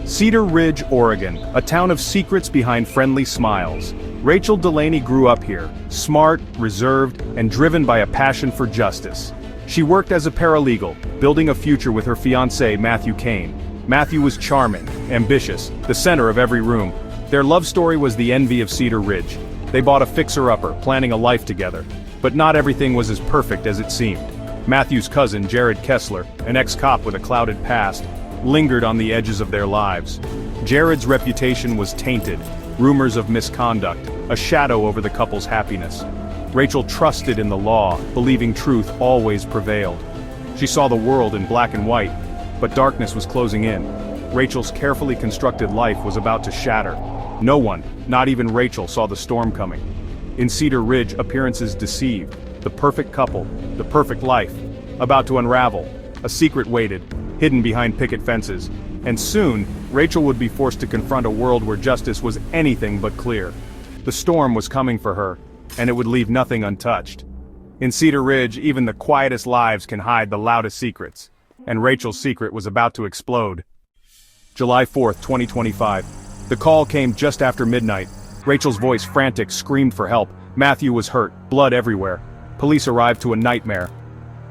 Cedar Ridge, Oregon, a town of secrets behind friendly smiles. Rachel Delaney grew up here, smart, reserved, and driven by a passion for justice. She worked as a paralegal, building a future with her fiancé, Matthew Cain. Matthew was charming, ambitious, the center of every room. Their love story was the envy of Cedar Ridge. They bought a fixer-upper, planning a life together. But not everything was as perfect as it seemed. Matthew's cousin, Jared Kessler, an ex-cop with a clouded past, lingered on the edges of their lives. Jared's reputation was tainted, rumors of misconduct, a shadow over the couple's happiness. Rachel trusted in the law, believing truth always prevailed. She saw the world in black and white, but darkness was closing in. Rachel's carefully constructed life was about to shatter. No one, not even Rachel, saw the storm coming. In Cedar Ridge, appearances deceived. The perfect couple, the perfect life, about to unravel. A secret waited, hidden behind picket fences. And soon, Rachel would be forced to confront a world where justice was anything but clear. The storm was coming for her, and it would leave nothing untouched. In Cedar Ridge, even the quietest lives can hide the loudest secrets. And Rachel's secret was about to explode. July 4th, 2025. The call came just after midnight. Rachel's voice, frantic, screamed for help. Matthew was hurt, blood everywhere. Police arrived to a nightmare.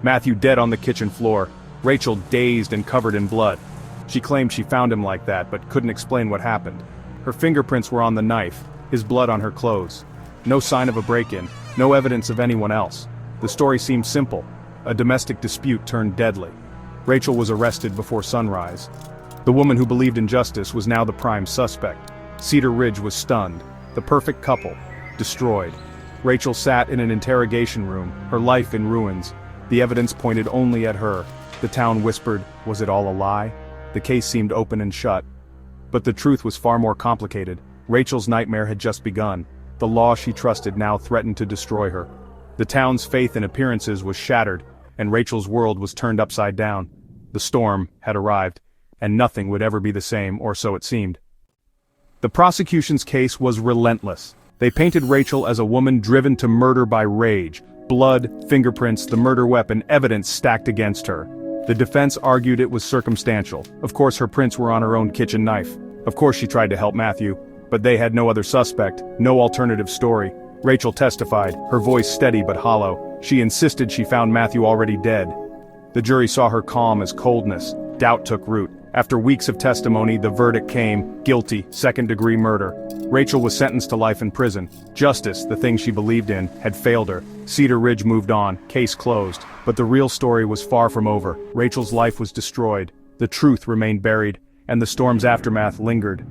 Matthew dead on the kitchen floor. Rachel dazed and covered in blood. She claimed she found him like that, but couldn't explain what happened. Her fingerprints were on the knife, his blood on her clothes. No sign of a break-in, no evidence of anyone else. The story seemed simple. A domestic dispute turned deadly. Rachel was arrested before sunrise. The woman who believed in justice was now the prime suspect. Cedar Ridge was stunned. The perfect couple, destroyed. Rachel sat in an interrogation room, her life in ruins. The evidence pointed only at her. The town whispered, was it all a lie? The case seemed open and shut. But the truth was far more complicated. Rachel's nightmare had just begun. The law she trusted now threatened to destroy her. The town's faith in appearances was shattered, and Rachel's world was turned upside down. The storm had arrived, and nothing would ever be the same, or so it seemed. The prosecution's case was relentless. They painted Rachel as a woman driven to murder by rage. Blood, fingerprints, the murder weapon, evidence stacked against her. The defense argued it was circumstantial. Of course her prints were on her own kitchen knife. Of course she tried to help Matthew. But they had no other suspect, no alternative story. Rachel testified, her voice steady but hollow. She insisted she found Matthew already dead. The jury saw her calm as coldness. Doubt took root. After weeks of testimony, the verdict came, guilty, second-degree murder. Rachel was sentenced to life in prison. Justice, the thing she believed in, had failed her. Cedar Ridge moved on, case closed. But the real story was far from over. Rachel's life was destroyed. The truth remained buried, and the storm's aftermath lingered.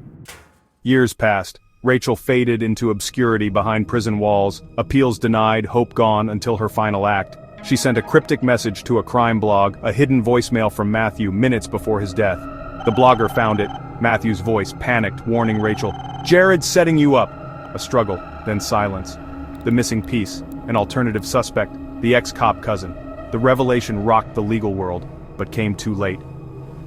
Years passed. Rachel faded into obscurity behind prison walls, appeals denied, hope gone until her final act. She sent a cryptic message to a crime blog, a hidden voicemail from Matthew minutes before his death. The blogger found it. Matthew's voice panicked, warning Rachel, "Jared's setting you up." A struggle, then silence. The missing piece, an alternative suspect, the ex-cop cousin. The revelation rocked the legal world, but came too late.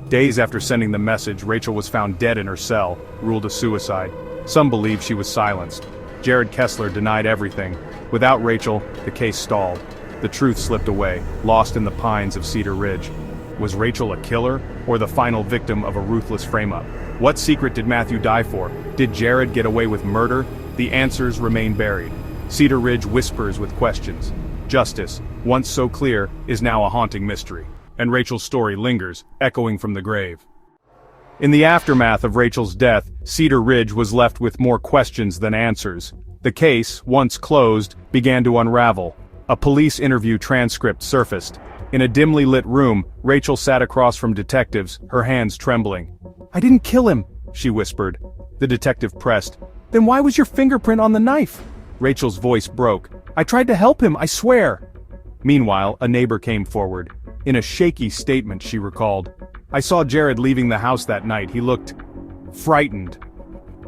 Days after sending the message, Rachel was found dead in her cell, ruled a suicide. Some believe she was silenced. Jared Kessler denied everything. Without Rachel, the case stalled. The truth slipped away, lost in the pines of Cedar Ridge. Was Rachel a killer, or the final victim of a ruthless frame-up? What secret did Matthew die for? Did Jared get away with murder? The answers remain buried. Cedar Ridge whispers with questions. Justice, once so clear, is now a haunting mystery. And Rachel's story lingers, echoing from the grave. In the aftermath of Rachel's death, Cedar Ridge was left with more questions than answers. The case, once closed, began to unravel. A police interview transcript surfaced. In a dimly lit room, Rachel sat across from detectives, her hands trembling. "I didn't kill him," she whispered. The detective pressed. "Then why was your fingerprint on the knife?" Rachel's voice broke. "I tried to help him, I swear." Meanwhile, a neighbor came forward. In a shaky statement, she recalled, "I saw Jared leaving the house that night. He looked frightened."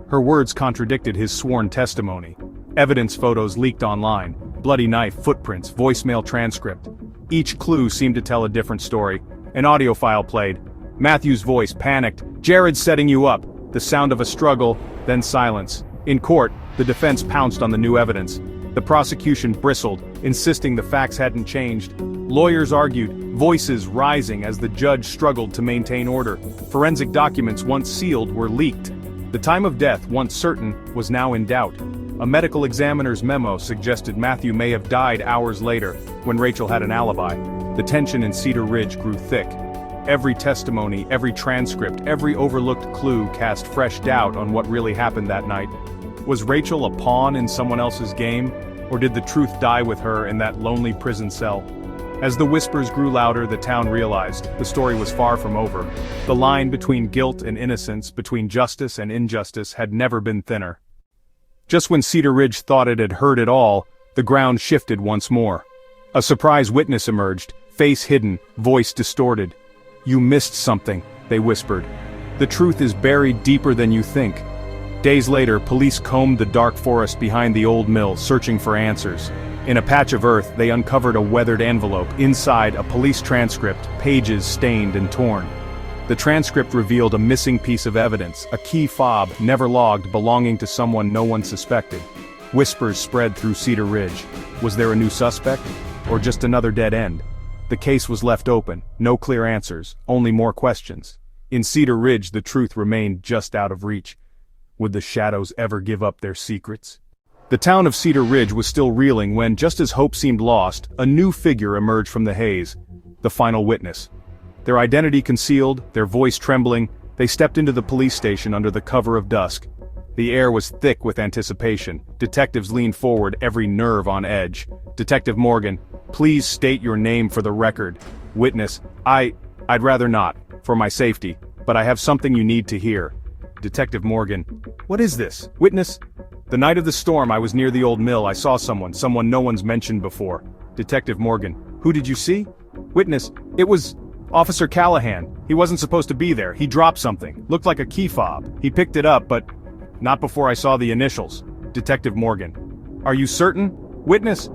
Her words contradicted his sworn testimony. Evidence photos leaked online. Bloody knife, footprints, voicemail transcript. Each clue seemed to tell a different story. An audio file played. Matthew's voice panicked. "Jared's setting you up." The sound of a struggle, then silence. In court, the defense pounced on the new evidence. The prosecution bristled, insisting the facts hadn't changed. Lawyers argued, voices rising as the judge struggled to maintain order. Forensic documents once sealed were leaked. The time of death, once certain, was now in doubt. A medical examiner's memo suggested Matthew may have died hours later, when Rachel had an alibi. The tension in Cedar Ridge grew thick. Every testimony, every transcript, every overlooked clue cast fresh doubt on what really happened that night. Was Rachel a pawn in someone else's game, or did the truth die with her in that lonely prison cell? As the whispers grew louder, the town realized the story was far from over. The line between guilt and innocence, between justice and injustice, had never been thinner. Just when Cedar Ridge thought it had heard it all, the ground shifted once more. A surprise witness emerged, face hidden, voice distorted. "You missed something," they whispered. "The truth is buried deeper than you think." Days later, police combed the dark forest behind the old mill, searching for answers. In a patch of earth, they uncovered a weathered envelope, inside a police transcript, pages stained and torn. The transcript revealed a missing piece of evidence, a key fob, never logged, belonging to someone no one suspected. Whispers spread through Cedar Ridge. Was there a new suspect? Or just another dead end? The case was left open, no clear answers, only more questions. In Cedar Ridge, the truth remained just out of reach. Would the shadows ever give up their secrets? The town of Cedar Ridge was still reeling when, just as hope seemed lost, a new figure emerged from the haze. The final witness. Their identity concealed, their voice trembling, they stepped into the police station under the cover of dusk. The air was thick with anticipation. Detectives leaned forward, every nerve on edge. "Detective Morgan, please state your name for the record." Witness, I'd rather not, for my safety, but I have something you need to hear." Detective Morgan, "What is this?" Witness, "The night of the storm I was near the old mill. I saw someone no one's mentioned before." Detective Morgan, "Who did you see?" Witness, "It was Officer Callahan. He wasn't supposed to be there. He dropped something. Looked like a key fob. He picked it up, but not before I saw the initials." Detective Morgan, "Are you certain?" Witness,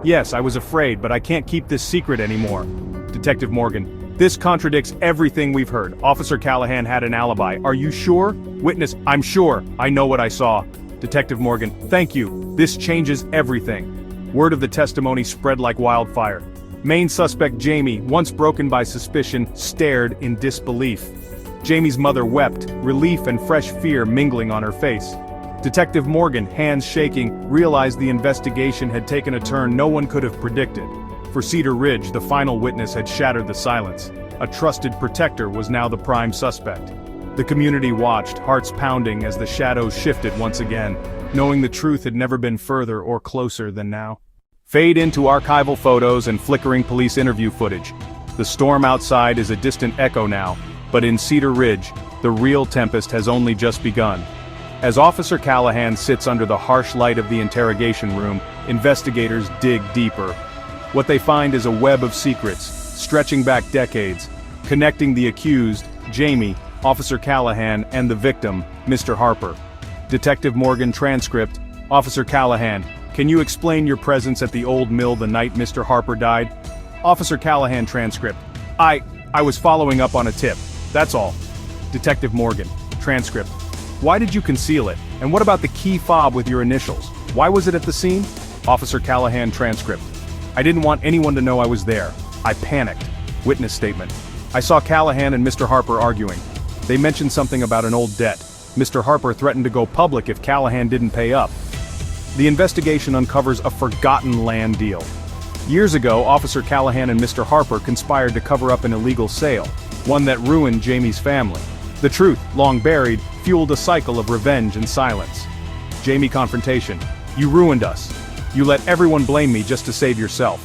"Yes, I was afraid, but I can't keep this secret anymore." Detective Morgan, "This contradicts everything we've heard. Officer Callahan had an alibi. Are you sure?" Witness, "I'm sure. I know what I saw." Detective Morgan, "Thank you. This changes everything." Word of the testimony spread like wildfire. Main suspect Jamie, once broken by suspicion, stared in disbelief. Jamie's mother wept, relief and fresh fear mingling on her face. Detective Morgan, hands shaking, realized the investigation had taken a turn no one could have predicted. For Cedar Ridge, the final witness had shattered the silence. A trusted protector was now the prime suspect. The community watched, hearts pounding as the shadows shifted once again, knowing the truth had never been further or closer than now. Fade into archival photos and flickering police interview footage. The storm outside is a distant echo now, but in Cedar Ridge, the real tempest has only just begun. As Officer Callahan sits under the harsh light of the interrogation room, investigators dig deeper. What they find is a web of secrets, stretching back decades, connecting the accused, Jamie, Officer Callahan, and the victim, Mr. Harper. Detective Morgan transcript, Officer Callahan, "Can you explain your presence at the old mill the night Mr. Harper died?" Officer Callahan transcript, I was following up on a tip. That's all." Detective Morgan, transcript, "Why did you conceal it? And what about the key fob with your initials? Why was it at the scene?" Officer Callahan transcript, "I didn't want anyone to know I was there. I panicked." Witness statement, "I saw Callahan and Mr. Harper arguing. They mentioned something about an old debt. Mr. Harper threatened to go public if Callahan didn't pay up." The investigation uncovers a forgotten land deal. Years ago, Officer Callahan and Mr. Harper conspired to cover up an illegal sale, one that ruined Jamie's family. The truth, long buried, fueled a cycle of revenge and silence. Jamie confrontation, "You ruined us. You let everyone blame me just to save yourself."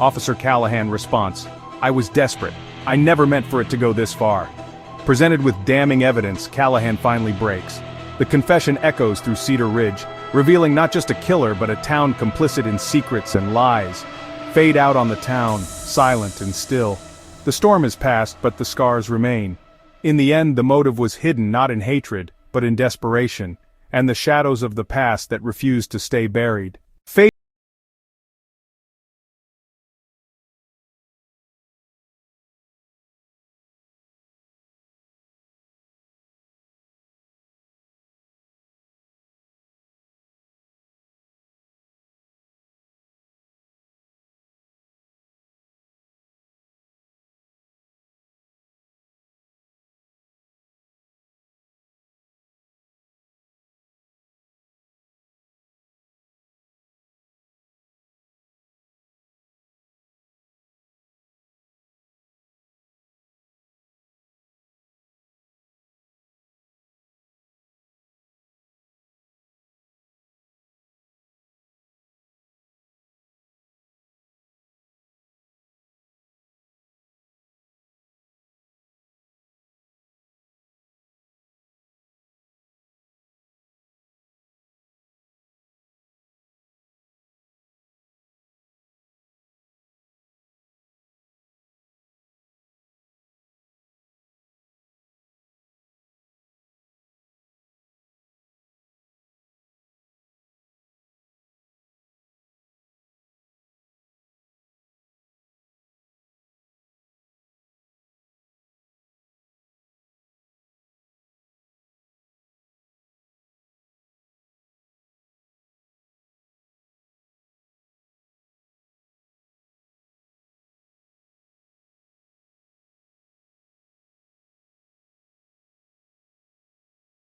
Officer Callahan response, "I was desperate. I never meant for it to go this far." Presented with damning evidence, Callahan finally breaks. The confession echoes through Cedar Ridge, revealing not just a killer but a town complicit in secrets and lies. Fade out on the town, silent and still. The storm has passed, but the scars remain. In the end, the motive was hidden not in hatred, but in desperation, and the shadows of the past that refused to stay buried. Fade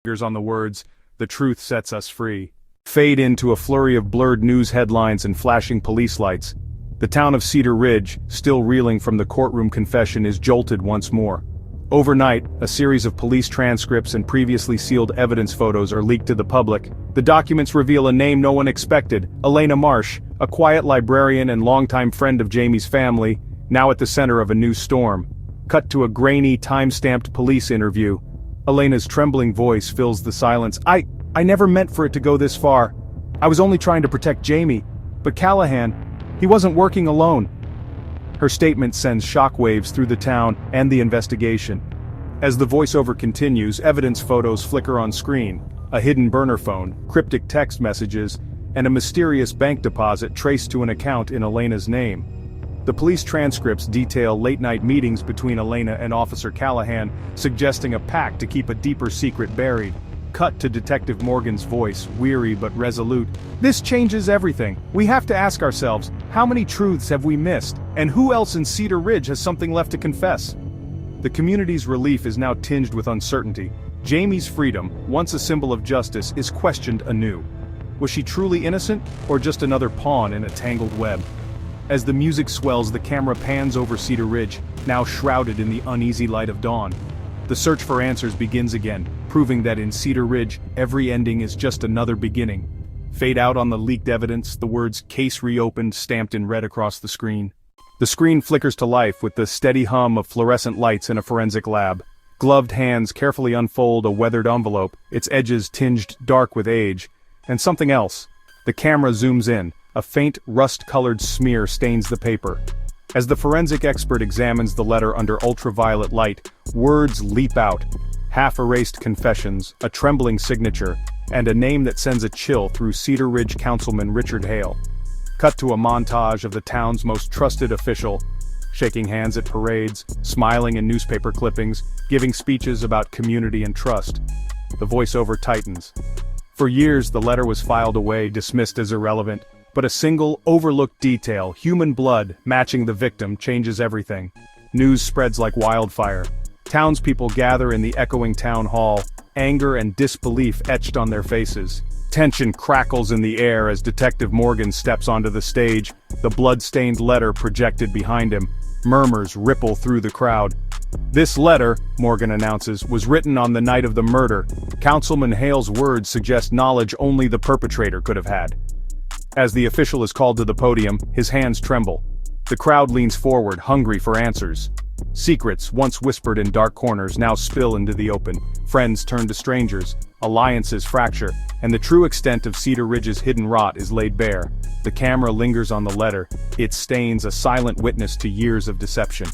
fingers on the words, "The truth sets us free." Fade into a flurry of blurred news headlines and flashing police lights. The town of Cedar Ridge, still reeling from the courtroom confession, is jolted once more. Overnight, a series of police transcripts and previously sealed evidence photos are leaked to the public. The documents reveal a name no one expected, Elena Marsh, a quiet librarian and longtime friend of Jamie's family, now at the center of a new storm. Cut to a grainy, time-stamped police interview. Elena's trembling voice fills the silence. I never meant for it to go this far. I was only trying to protect Jamie. But Callahan, he wasn't working alone. Her statement sends shockwaves through the town and the investigation. As the voiceover continues, evidence photos flicker on screen, a hidden burner phone, cryptic text messages, and a mysterious bank deposit traced to an account in Elena's name. The police transcripts detail late-night meetings between Elena and Officer Callahan, suggesting a pact to keep a deeper secret buried. Cut to Detective Morgan's voice, weary but resolute. "This changes everything. We have to ask ourselves, how many truths have we missed? And who else in Cedar Ridge has something left to confess?" The community's relief is now tinged with uncertainty. Jamie's freedom, once a symbol of justice, is questioned anew. Was she truly innocent, or just another pawn in a tangled web? As the music swells, the camera pans over Cedar Ridge, now shrouded in the uneasy light of dawn. The search for answers begins again, proving that in Cedar Ridge, every ending is just another beginning. Fade out on the leaked evidence, the words "case reopened" stamped in red across the screen. The screen flickers to life with the steady hum of fluorescent lights in a forensic lab. Gloved hands carefully unfold a weathered envelope, its edges tinged dark with age. And something else. The camera zooms in, a faint rust-colored smear stains the paper. As the forensic expert examines the letter under ultraviolet light, words leap out. Half-erased confessions, a trembling signature, and a name that sends a chill through Cedar Ridge Councilman Richard Hale. Cut to a montage of the town's most trusted official, shaking hands at parades, smiling in newspaper clippings, giving speeches about community and trust. The voiceover tightens. For years the letter was filed away, dismissed as irrelevant, but a single, overlooked detail, human blood matching the victim, changes everything. News spreads like wildfire. Townspeople gather in the echoing town hall, anger and disbelief etched on their faces. Tension crackles in the air as Detective Morgan steps onto the stage, the blood-stained letter projected behind him. Murmurs ripple through the crowd. "This letter," Morgan announces, "was written on the night of the murder." Councilman Hale's words suggest knowledge only the perpetrator could have had. As the official is called to the podium, his hands tremble. The crowd leans forward, hungry for answers. Secrets, once whispered in dark corners, now spill into the open. Friends turn to strangers, alliances fracture, and the true extent of Cedar Ridge's hidden rot is laid bare. The camera lingers on the letter, its stains a silent witness to years of deception.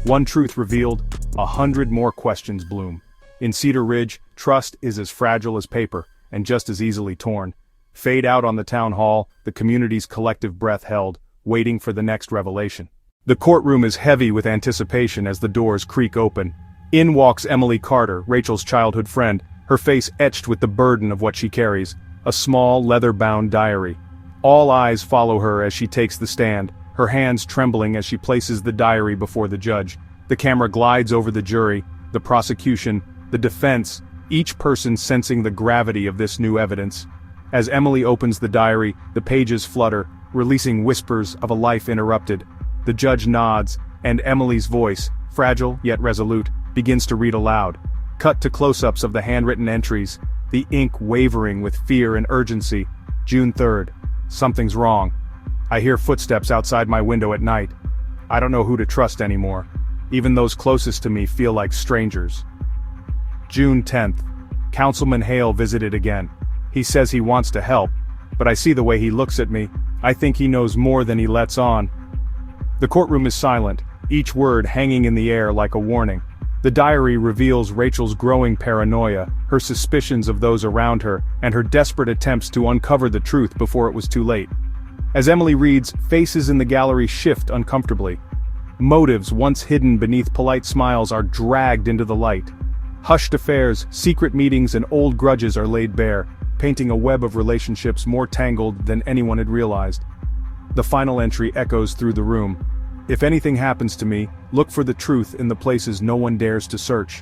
One truth revealed, 100 more questions bloom. In Cedar Ridge, trust is as fragile as paper, and just as easily torn. Fade out on the town hall, the community's collective breath held, waiting for the next revelation. The courtroom is heavy with anticipation as the doors creak open. In walks Emily Carter, Rachel's childhood friend, her face etched with the burden of what she carries, a small, leather-bound diary. All eyes follow her as she takes the stand, her hands trembling as she places the diary before the judge. The camera glides over the jury, the prosecution, the defense, each person sensing the gravity of this new evidence. As Emily opens the diary, the pages flutter, releasing whispers of a life interrupted. The judge nods, and Emily's voice, fragile yet resolute, begins to read aloud. Cut to close-ups of the handwritten entries, the ink wavering with fear and urgency. June 3rd. Something's wrong. I hear footsteps outside my window at night. I don't know who to trust anymore. Even those closest to me feel like strangers. June 10th. Councilman Hale visited again. He says he wants to help, but I see the way he looks at me. I think he knows more than he lets on. The courtroom is silent, each word hanging in the air like a warning. The diary reveals Rachel's growing paranoia, her suspicions of those around her, and her desperate attempts to uncover the truth before it was too late. As Emily reads, faces in the gallery shift uncomfortably. Motives once hidden beneath polite smiles are dragged into the light. Hushed affairs, secret meetings, and old grudges are laid bare, painting a web of relationships more tangled than anyone had realized. The final entry echoes through the room. If anything happens to me, look for the truth in the places no one dares to search.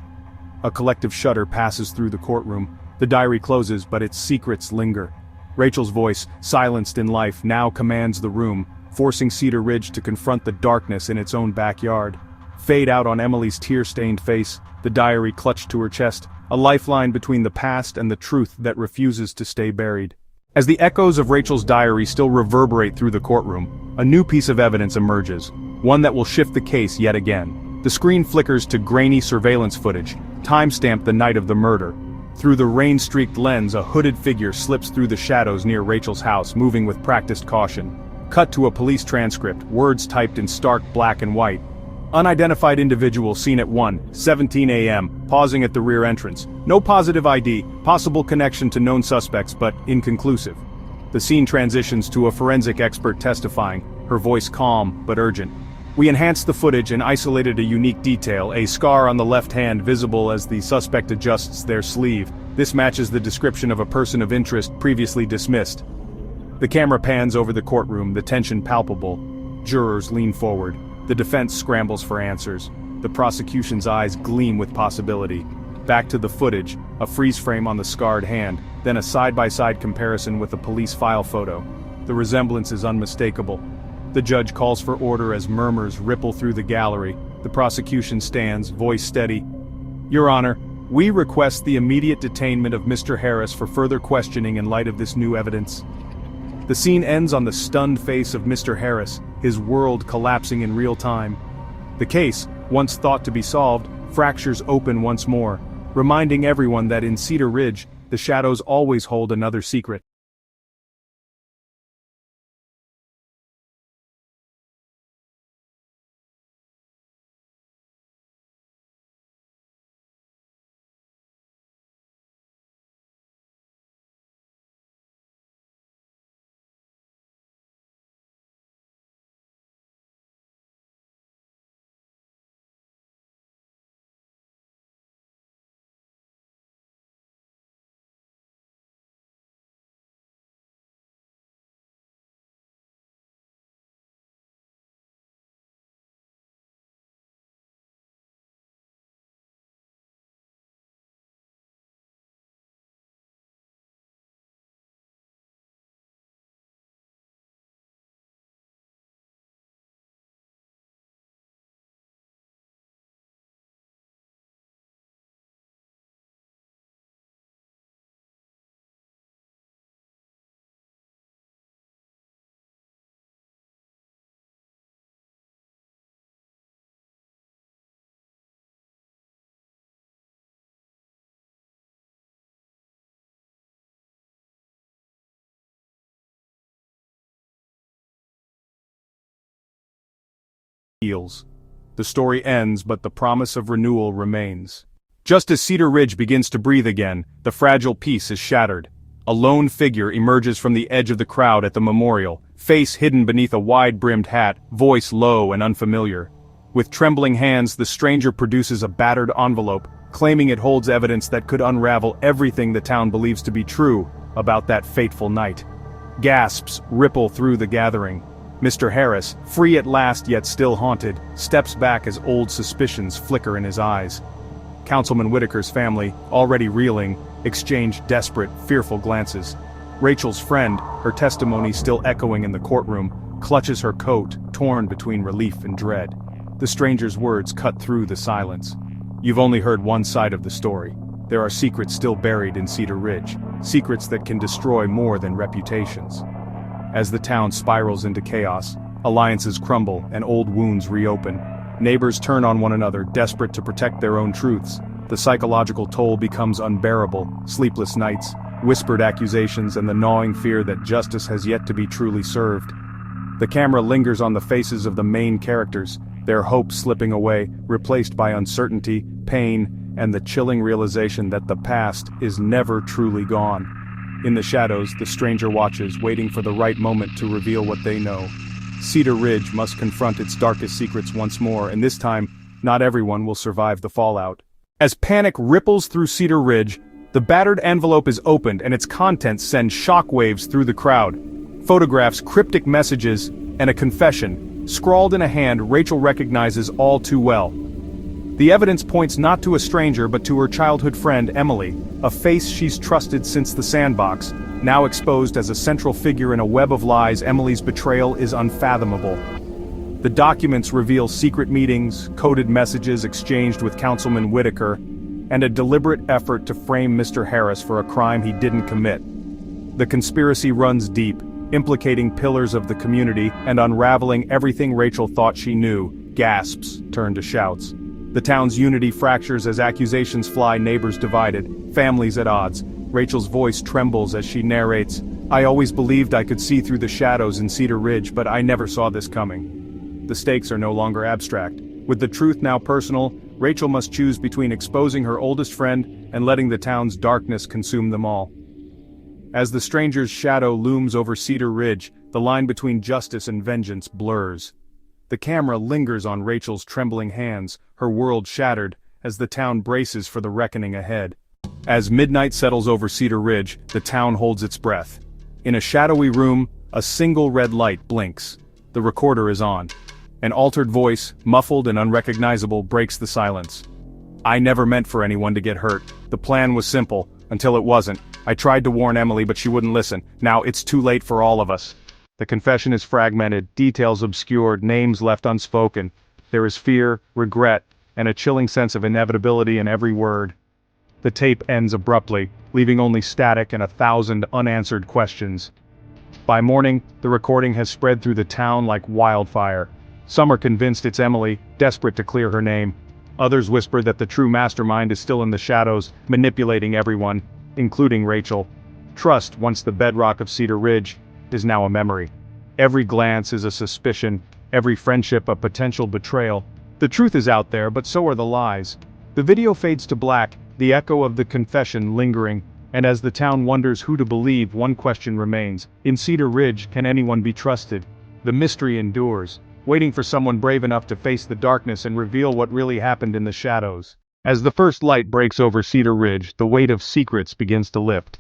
A collective shudder passes through the courtroom. The diary closes, but its secrets linger. Rachel's voice, silenced in life, now commands the room, forcing Cedar Ridge to confront the darkness in its own backyard. Fade out on Emily's tear-stained face, the diary clutched to her chest, a lifeline between the past and the truth that refuses to stay buried. As the echoes of Rachel's diary still reverberate through the courtroom, a new piece of evidence emerges, one that will shift the case yet again. The screen flickers to grainy surveillance footage, time-stamped the night of the murder. Through the rain-streaked lens, a hooded figure slips through the shadows near Rachel's house, moving with practiced caution. Cut to a police transcript, words typed in stark black and white. Unidentified individual seen at 1:17 a.m., pausing at the rear entrance. No positive ID, possible connection to known suspects, but inconclusive. The scene transitions to a forensic expert testifying, her voice calm but urgent. We enhanced the footage and isolated a unique detail, a scar on the left hand visible as the suspect adjusts their sleeve. This matches the description of a person of interest previously dismissed. The camera pans over the courtroom, the tension palpable. Jurors lean forward. The defense scrambles for answers. The prosecution's eyes gleam with possibility. Back to the footage, a freeze frame on the scarred hand, then a side-by-side comparison with a police file photo. The resemblance is unmistakable. The judge calls for order as murmurs ripple through the gallery. The prosecution stands, voice steady. Your Honor, we request the immediate detainment of Mr. Harris for further questioning in light of this new evidence. The scene ends on the stunned face of Mr. Harris, his world collapsing in real time. The case, once thought to be solved, fractures open once more, reminding everyone that in Cedar Ridge, the shadows always hold another secret. The story ends, but the promise of renewal remains. Just as Cedar Ridge begins to breathe again, the fragile peace is shattered. A lone figure emerges from the edge of the crowd at the memorial, face hidden beneath a wide-brimmed hat, voice low and unfamiliar. With trembling hands, the stranger produces a battered envelope, claiming it holds evidence that could unravel everything the town believes to be true about that fateful night. Gasps ripple through the gathering. Mr. Harris, free at last yet still haunted, steps back as old suspicions flicker in his eyes. Councilman Whitaker's family, already reeling, exchange desperate, fearful glances. Rachel's friend, her testimony still echoing in the courtroom, clutches her coat, torn between relief and dread. The stranger's words cut through the silence. You've only heard one side of the story. There are secrets still buried in Cedar Ridge, secrets that can destroy more than reputations. As the town spirals into chaos, alliances crumble and old wounds reopen. Neighbors turn on one another, desperate to protect their own truths. The psychological toll becomes unbearable, sleepless nights, whispered accusations, and the gnawing fear that justice has yet to be truly served. The camera lingers on the faces of the main characters, their hopes slipping away, replaced by uncertainty, pain, and the chilling realization that the past is never truly gone. In the shadows, the stranger watches, waiting for the right moment to reveal what they know. Cedar Ridge must confront its darkest secrets once more, and this time, not everyone will survive the fallout. As panic ripples through Cedar Ridge, the battered envelope is opened and its contents send shockwaves through the crowd. Photographs, cryptic messages, and a confession, scrawled in a hand Rachel recognizes all too well. The evidence points not to a stranger but to her childhood friend Emily, a face she's trusted since the sandbox. Now exposed as a central figure in a web of lies, Emily's betrayal is unfathomable. The documents reveal secret meetings, coded messages exchanged with Councilman Whitaker, and a deliberate effort to frame Mr. Harris for a crime he didn't commit. The conspiracy runs deep, implicating pillars of the community and unraveling everything Rachel thought she knew. Gasps turn to shouts. The town's unity fractures as accusations fly, neighbors divided, families at odds. Rachel's voice trembles as she narrates, "I always believed I could see through the shadows in Cedar Ridge, but I never saw this coming." The stakes are no longer abstract. With the truth now personal, Rachel must choose between exposing her oldest friend and letting the town's darkness consume them all. As the stranger's shadow looms over Cedar Ridge, the line between justice and vengeance blurs. The camera lingers on Rachel's trembling hands, her world shattered, as the town braces for the reckoning ahead. As midnight settles over Cedar Ridge, the town holds its breath. In a shadowy room, a single red light blinks. The recorder is on. An altered voice, muffled and unrecognizable, breaks the silence. "I never meant for anyone to get hurt. The plan was simple, until it wasn't. I tried to warn Emily but she wouldn't listen. Now it's too late for all of us." The confession is fragmented, details obscured, names left unspoken. There is fear, regret, and a chilling sense of inevitability in every word. The tape ends abruptly, leaving only static and 1,000 unanswered questions. By morning, the recording has spread through the town like wildfire. Some are convinced it's Emily, desperate to clear her name. Others whisper that the true mastermind is still in the shadows, manipulating everyone, including Rachel. Trust, once the bedrock of Cedar Ridge, is now a memory. Every glance is a suspicion, every friendship a potential betrayal. The truth is out there, but so are the lies. The video fades to black, the echo of the confession lingering, and as the town wonders who to believe, one question remains. In Cedar Ridge, can anyone be trusted? The mystery endures, waiting for someone brave enough to face the darkness and reveal what really happened in the shadows. As the first light breaks over Cedar Ridge, the weight of secrets begins to lift.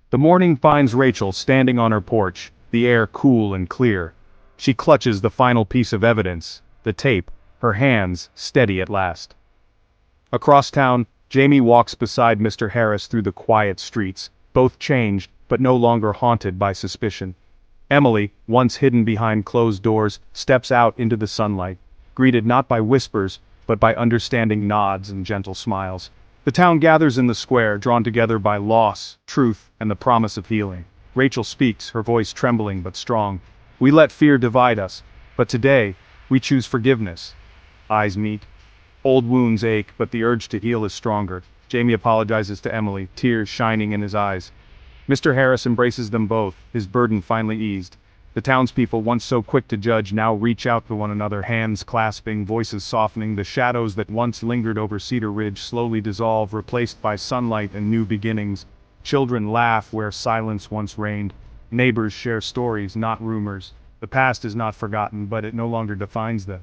The morning finds Rachel standing on her porch, the air cool and clear. She clutches the final piece of evidence, the tape, her hands steady at last. Across town, Jamie walks beside Mr. Harris through the quiet streets, both changed, but no longer haunted by suspicion. Emily, once hidden behind closed doors, steps out into the sunlight, greeted not by whispers, but by understanding nods and gentle smiles. The town gathers in the square, drawn together by loss, truth, and the promise of healing. Rachel speaks, her voice trembling but strong. "We let fear divide us, but today, we choose forgiveness." Eyes meet. Old wounds ache, but the urge to heal is stronger. Jamie apologizes to Emily, tears shining in his eyes. Mr. Harris embraces them both, his burden finally eased. The townspeople, once so quick to judge, now reach out to one another, hands clasping, voices softening. The shadows that once lingered over Cedar Ridge slowly dissolve, replaced by sunlight and new beginnings. Children laugh where silence once reigned. Neighbors share stories, not rumors. The past is not forgotten, but it no longer defines them.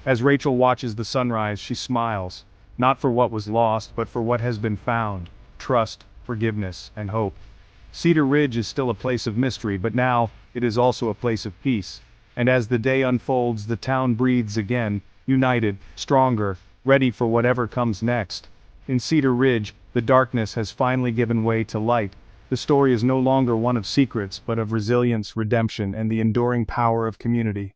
As Rachel watches the sunrise, she smiles, not for what was lost, but for what has been found: trust, forgiveness, and hope. Cedar Ridge is still a place of mystery, but now, it is also a place of peace. And as the day unfolds, the town breathes again, united, stronger, ready for whatever comes next. In Cedar Ridge, the darkness has finally given way to light. The story is no longer one of secrets, but of resilience, redemption, and the enduring power of community.